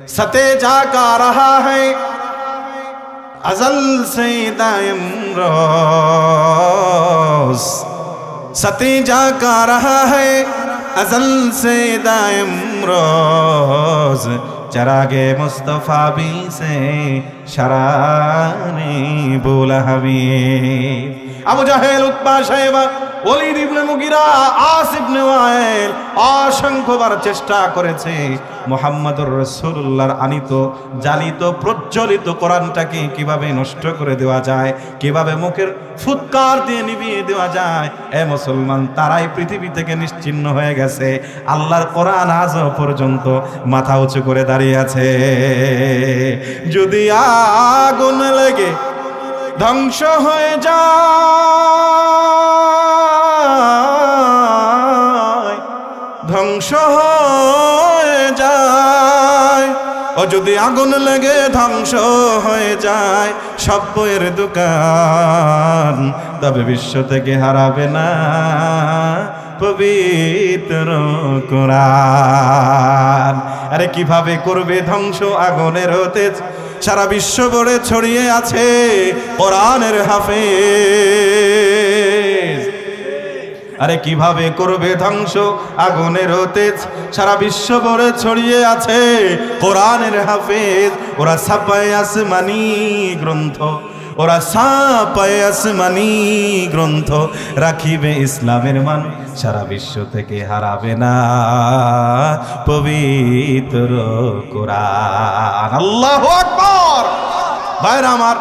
सते जाका रहा है अजल से दायम रोज, सते जाका रहा है अजल से दायम रोज, चरागे मुस्तफा भी से शराने बोला हबीब। আবু জাহেল, উতবা, শাইবা, ওলীদ ইবনে মুগিরা, আস ইবনে ওয়াইল অসংখ্যবার চেষ্টা করেছে মুহাম্মদুর রাসূলুল্লাহর আনিত জালিত প্রজ্বলিত কোরআনটাকে কিভাবে নষ্ট করে দেওয়া যায়, কিভাবে মুখের ফুৎকার দিয়ে নিভিয়ে দেওয়া যায়। এ মুসলমান, তারাই পৃথিবী থেকে নিশ্চিহ্ন হয়ে গেছে। আল্লাহর কোরআন আজও পর্যন্ত মাথা উঁচু করে দাঁড়িয়ে আছে। যদি আগুন লেগে ধ্বংস হয়ে যায়, ধ্বংস হয়ে যায়, ও যদি আগুন লেগে ধ্বংস হয়ে যায় সব বইয়ের দোকান, তবে বিশ্ব থেকে হারাবে না পবিত্র কোরআন। আরে কিভাবে করবে ধ্বংস আগুনের তেজ, সারা বিশ্ব ভরে ছড়িয়ে আছে কোরআনের হাফেজ। আরে কিভাবে করবে ধ্বংস আগুনের তেজ, সারা বিশ্ব ভরে ছড়িয়ে আছে কোরআনের হাফেজ। ওরা ছাপায় আসমানি গ্রন্থ, ওরা ছাপায় আসমানি গ্রন্থ, রাখিবে ইসলামের মান, সারা বিশ্ব থেকে হারাবে না পবিত্র কোরআন। আল্লাহু আকবার। ভাইরা আমার,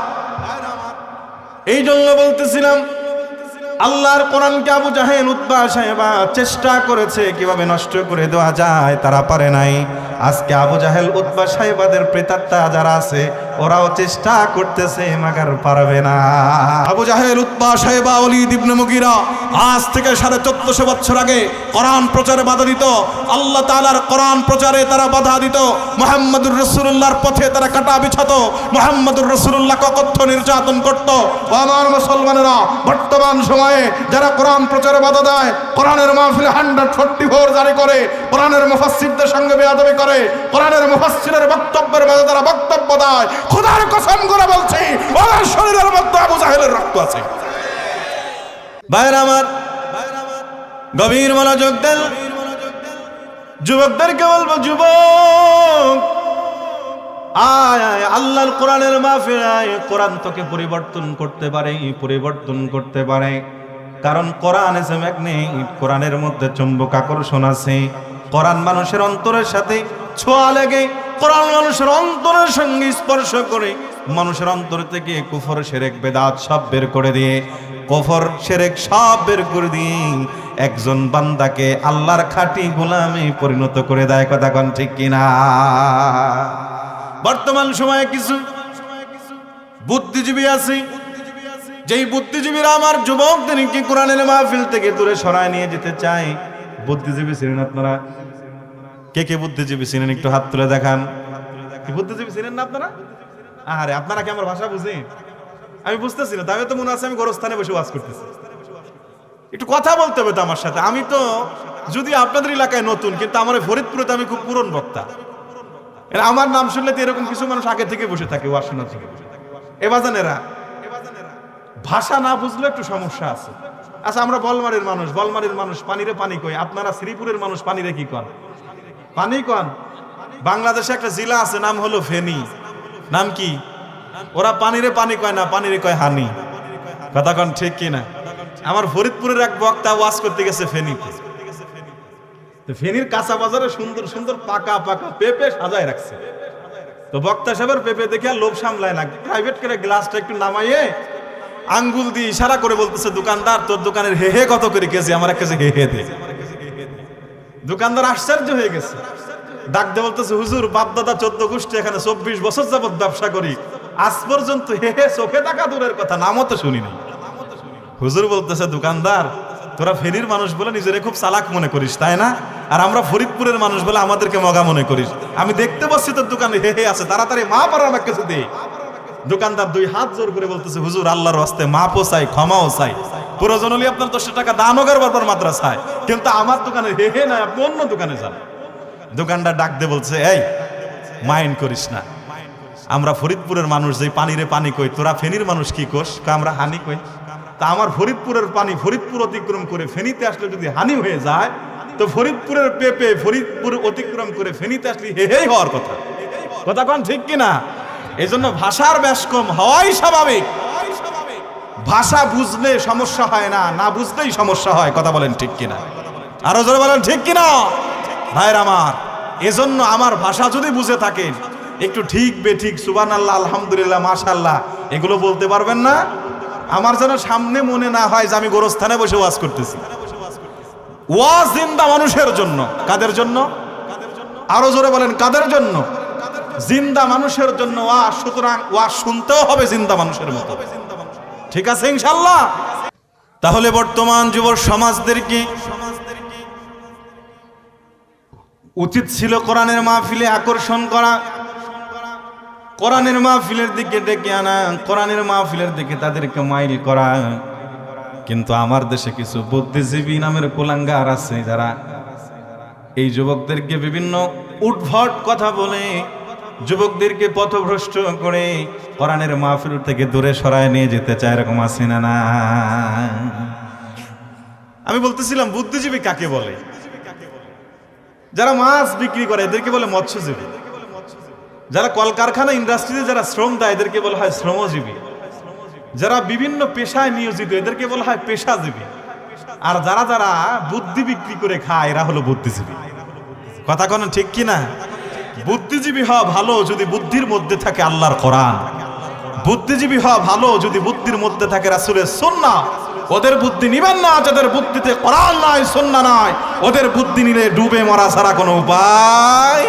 এই জন্য বলতেছিলাম আল্লাহর কোরআনকে আবু জাহেল, উতবা, শাইবা চেষ্টা করেছে কিভাবে নষ্ট করে দেওয়া যায়, তারা পারে নাই। আজকে আবু জাহেল, উতবা, শাইবাদের প্রেতাত্মা যারা আছে ওরাও চেষ্টা করতেছে, মাগার পারবে না। আবু জাহেল, উতবা, শাইবা, ওলীদ ইবনে মুগিরা আজ থেকে 1450 বছর আগে কোরআন প্রচারে বাধা দিত। আল্লাহ তাআলার কোরআন প্রচারে তারা বাধা দিত। মুহাম্মদুর রাসূলুল্লাহর পথে তারা কাটা বিছাতো। মুহাম্মদুর রাসূলুল্লাহকে অকথ্য নির্যাতন করত। আমার মুসলমানেরা, বর্তমান সময়ে যারা কোরআন প্রচারে বাধা দেয়, কোরআনের মাহফিলে 144 জারি করে, কোরআনের মুফাসসিরদের সঙ্গে বেয়াদবি করে, কোরআনের মুফাসসিরের বক্তব্যের মাঝে তারা বক্তব্য দেয়, খোদার কসম করে বলছি ওদের শরীরের মধ্যে আবু জাহেলের রক্ত আছে। ভাইরা আমার, গভীর মনোযোগ দেন। যুবকদেরকে বলবো, যুবক আয় আয় আল্লাহর কোরআনের মাহফিলে আয়। কোরআন তোকে পরিবর্তন করতে পারে, পরিবর্তন করতে পারে। কারণ কোরআন এসে ম্যাগনেট, কোরআনের মধ্যে চুম্বক আকর্ষণ আছে। কোরআন মানুষের অন্তরের সাথে ছোঁয়া লেগে, কোরআন মানুষের অন্তরের সঙ্গে স্পর্শ করে মানুষের অন্তর থেকে কুফর, শিরক, বেদাত সব বের করে দিয়ে, কুফর, শিরক সব বের করে দিয়ে একজন বান্দাকে আল্লাহর খাঁটি গোলামে পরিণত করে দেয়। কথা কোন ঠিক কিনা? বর্তমান সময়ে কিছু বুদ্ধিজীবী আছে, যেই বুদ্ধিজীবীরা আমার যুবকদেরকে কোরআনের মাহফিল থেকে দূরে সরায় নিয়ে যেতে চায়। বুদ্ধিজীবী ছিলেন আপনারা? কে কে বুদ্ধিজীবী ছিলেন একটু হাত তুলে দেখান। কি বুদ্ধিজীবী ছিলেন না আপনারা? আরে আপনারা কি আমার ভাষা বুঝেন? আমি বুঝতেছি না, তবে তো মনে আছে আমি গোরস্থানে বসে ওয়াজ করতেছি। একটু কথা বলতে হবে তো আমার সাথে। আমি তো যদি আপনাদের এলাকায় নতুন, কিন্তু আমার ফরিদপুরে তো আমি খুব পুরন বক্তা। আমার নাম শুনলে তো এরকম কিছু মানুষ আগে থেকে বসে থাকে ওয়াজ শোনার জন্য। এবাজানেরা, ভাষা না বুঝলে একটু সমস্যা আছে। আচ্ছা, আমরা বলমারির মানুষ, বলমারির মানুষ পানিরে পানি কই, আপনারা শ্রীপুরের মানুষ পানিরে কি কন? পানি কন। বাংলাদেশে একটা জেলা আছে, নাম হলো ফেনী। নাম কি? ওরা পানিরে পানি কয় না, পানিরে কয় হানি। কথা কন ঠিক কিনা? আমার ফরিদপুরের এক বক্তা ওয়াজ করতে গেছে ফেনীতে। ফেনীর কাঁচা বাজারে সুন্দর সুন্দর পাকা পাকা পেঁপে সাজায় রাখছে। তো বক্তা সাহেবের পেঁপে দেখে লোভ সামলায় না, প্রাইভেট করে গ্লাসটা একটু নামাইয়ে আঙ্গুল দিয়ে ইশারা করে বলতেছে, দোকানদার তোর দোকানের হেহে কত করে কেজি, আমার এক কেজি হেহে দে। দোকানদার আশ্চর্য হয়ে গেছে, ডাক দিয়ে বলতেছে, হুজুর বাপ দাদা 14 গোষ্ঠী এখানে 24 বছর যাবত ব্যবসা করি, আজ পর্যন্ত হেহে চোখে টাকা দূরের কথা নামও তো শুনি নাই। হুজুর বলতেছে, দোকানদার তোরা ফেনীর মানুষ বলে নিজেরে খুব চালাক মনে করিস তাই না, আর আমরা ফরিদপুরের মানুষ বলে আমাদেরকে মগা মনে করিস। আমি দেখতে পাচ্ছি তোর দোকানে হেহে আছে, তাড়াতাড়ি মা পার আমার কাছে দে। দোকানদার 2 হাত জোর করে বলতেছে, হুজুর আল্লাহর রাস্তায় মাপও চাই, ক্ষমাও চাই, প্রয়োজন হলে আপনার 10 টাকা দানও করবার মাদ্রাসায়, কিন্তু আমার দোকানে হেহে নাই, আপনি অন্য দোকানে যান। দোকানদার ডাক দিয়ে বলছে, এই মাইন্ড করিস না, আমরা ফরিদপুরের মানুষ যে পানিরে পানি কই, তোরা ফেনীর মানুষ কি কোস? আমরা হানি কই। তা আমার ফরিদপুরের পানি ফরিদপুর অতিক্রম করে ফেনীতে আসলে যদি হানি হয়ে যায়, তো ফরিদপুরের পেপে ফরিদপুর অতিক্রম করে ফেনীতে আসলে হেই হওয়ার কথা। কথা কোন ঠিক কিনা? এই জন্য ভাষার ব্যাসকম হওয়াই স্বাভাবিক। ভাষা বুঝলে সমস্যা হয় না, না বুঝলেই সমস্যা হয়। কথা বলেন ঠিক কিনা? আরো জোরে বলেন ঠিক কিনা ভাইর আমার। এজন্য আমার ভাষা যদি বুঝে থাকেন, একটু ঠিক বেঠিক সুবহানাল্লাহ আলহামদুলিল্লাহ মাশাআল্লাহ এগুলো বলতে পারবেন না। আমার যেন সামনে মনে না হয় যে আমি গোরস্থানে বসে ওয়াজ করতেছি। ওয়াজ জিন্দা মানুষের জন্য। কাদের জন্য? আরো জোরে বলেন কাদের জন্য? জিন্দা মানুষের জন্য ওয়াজ। সুতরাং ওয়াজ শুনতেও হবে জিন্দা মানুষের মতো। ঠিক আছে ইনশাআল্লাহ? তাহলে বর্তমান যুব সমাজদেরকে উচিত ছিল কোরআনের মাহফিলে আকর্ষণ করা, কোরআনের মাহফিলের দিকে ডেকে আনা, কোরআনের মাহফিলের দিকে তাদেরকে মাইল করা। কিন্তু আমার দেশে কিছু বুদ্ধিজীবী নামের কুলাঙ্গার আছে, যারা এই যুবকদেরকে বিভিন্ন উদ্ভট কথা বলে যুবকদেরকে পথভ্রষ্ট করে কোরআনের মাহফিল থেকে দূরে সরায় নিয়ে যেতে চায়। এরকম আছে না? না, আমি বলতেছিলাম বুদ্ধিজীবী কাকে বলে? যারা মাছ বিক্রি করে এদেরকে বলে মৎস্যজীবী। যারা কলকারখানা ইন্ডাস্ট্রিতে যারা শ্রম দেয় এদেরকে বলা হয় শ্রমজীবী। যারা বিভিন্ন পেশায় নিয়োজিত এদেরকে বলা হয় পেশাজীবী। আর যারা যারা বুদ্ধি বিক্রি করে খায় এরা হলো বুদ্ধিজীবী। কথা কোন ঠিক কিনা? বুদ্ধিজীবী হওয়া ভালো যদি বুদ্ধির মধ্যে থাকে আল্লাহর কোরআন। বুদ্ধিজীবী হওয়া ভালো যদি বুদ্ধির মধ্যে থাকে রাসূলের সুন্নাহ। ওদের বুদ্ধি নিবেন না যাদের বুদ্ধিতে কোরআন নাই সুন্নাহ নাই। ওদের বুদ্ধি নিলে ডুবে মরা ছাড়া কোনো উপায়।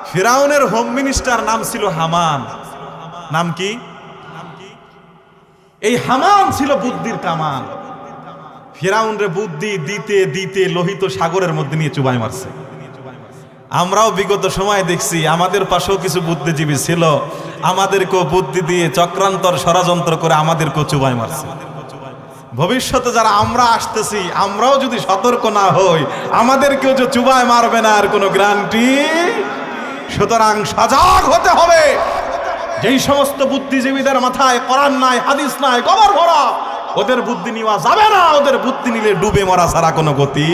ফিরাউনের হোম মিনিস্টার নাম ছিল হামান। নাম কি? এই হামান ছিল বুদ্ধির কামান। ফিরাউনরে বুদ্ধি দিতে দিতে লোহিত সাগরের মধ্যে নিয়ে চুবাই মারছে। আমরাও বিগত সময় দেখছি আমাদের পাশেও কিছু বুদ্ধিজীবী ছিল, আমাদেরকেও বুদ্ধি দিয়ে চক্রান্তর ষড়যন্ত্র করে আমাদেরকেও চুবাই মারছে। ভবিষ্যতে যারা আমরা আসতেছি আমরাও যদি সতর্ক না হই আমাদেরকেও যে চুবাই মারবে না আর কোনো গ্যারান্টি। সুতরাং সজাগ হতে হবে। যেই সমস্ত বুদ্ধিজীবীদের মাথায় কোরআন নাই হাদিস নাই কবর ভরা, ওদের বুদ্ধি নেওয়া যাবে না। ওদের বুদ্ধি নিলে ডুবে মরা ছাড়া কোনো গতি।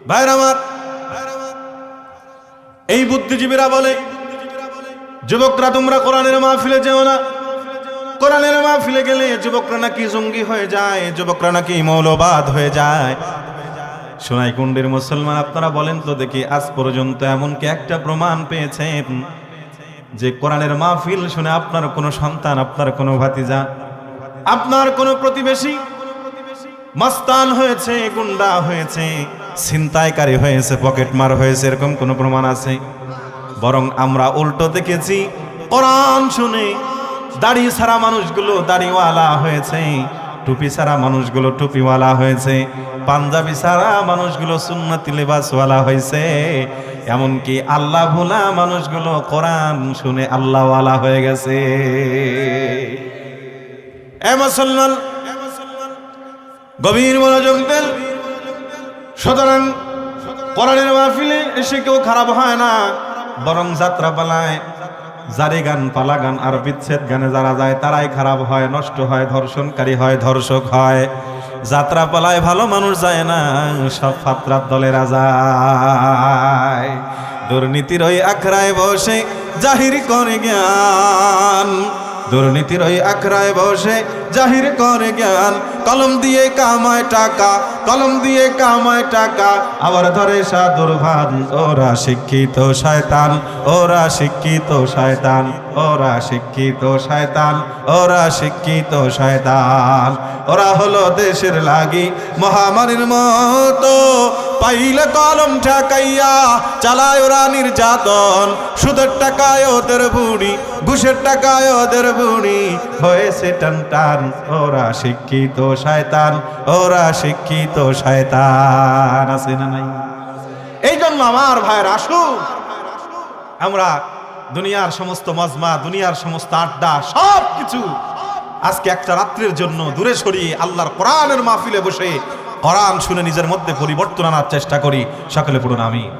ভাইরা আমার, এই বুদ্ধিজীবীরা বলে যুবকরা তোমরা কোরআনের মাহফিলে যেও না। কোরআনের মাহফিলে গেলে যুবকরা নাকি জঙ্গি হয়ে যায়, যুবকরা নাকি মৌলবাদ হয়ে যায়। সোনাইকুণ্ডের মুসলমান আপনারা বলেন তো দেখি, আজ পর্যন্ত এমনকি একটা প্রমাণ পেয়েছেন যে কোরআনের মাহফিল শুনে আপনার কোনো সন্তান, আপনার কোনো ভাতিজা, আপনার কোনো প্রতিবেশী মাস্তান হয়েছে, গুন্ডা হয়েছে, ছিনতাইকারী হয়েছে, পকেটমার হয়েছে, এরকম কোনো প্রমাণ আছে? বরং আমরা উল্টো দেখেছি, কোরআন শুনে দাড়ি ছাড়া মানুষগুলো দাড়িওয়ালা হয়েছে, টুপি ছাড়া মানুষগুলো টুপিওয়ালা হয়েছে, পাঞ্জাবি ছাড়া মানুষগুলো সুন্নতি লেবাসওয়ালা হয়েছে, এমনকি আল্লাহ ভোলা মানুষগুলো কোরআন শুনে আল্লাহওয়ালা হয়ে গেছে। এ মুসলমান গভীর মনোযোগ দেন। সুতরাং কোরআনের মাহফিলে এসে কেউ খারাপ হয় না, বরং যাত্রা পালায় জারি গান, পালা গান আর বিচ্ছেদ গানে যারা যায় তারাই খারাপ হয়, নষ্ট হয়, ধর্ষণকারী হয়, ধর্ষক হয়। যাত্রা পালায় ভালো মানুষ যায় না, সব ফাতরার দলেরা যায়। দুর্নীতির ওই আখড়ায় বসে জাহির করে জ্ঞান, দুর্নীতির ওই আখড়ায় বসে জাহির করে জ্ঞান। কলম দিয়ে কামায় টাকা, কলম দিয়ে কামায় টাকা, আবার ধরে সাধুর ভান। ওরা শিক্ষিত শয়তান, ওরা শিক্ষিত শয়তান, ওরা শিক্ষিত শয়তান, ওরা শিক্ষিত শয়তান। ওরা হলো দেশের লাগি মহামারীর মতো, পাইলে কলম ঠেকাইয়া চালায় ওরা নির্যাতন। সুদের টাকায় ওদের বুড়ি, ঘুষের টাকায় ওদের বুড়ি, হয়েছে টান টান। ওরা শিক্ষিত শয়তান, ওরা শিক্ষিত শয়তান। আছে না নাই? এই জন্য আমার ভাইয়ের আসুন আমরা দুনিয়ার সমস্ত মজমা, দুনিয়ার সমস্ত আড্ডা সব কিছু আজকে একটা রাত্রের জন্য দূরে সরিয়ে আল্লাহর কোরআনের মাহফিলে বসে কোরআন শুনে নিজের মধ্যে পরিবর্তন আনার চেষ্টা করি। সকলে পড়ুন আমিন।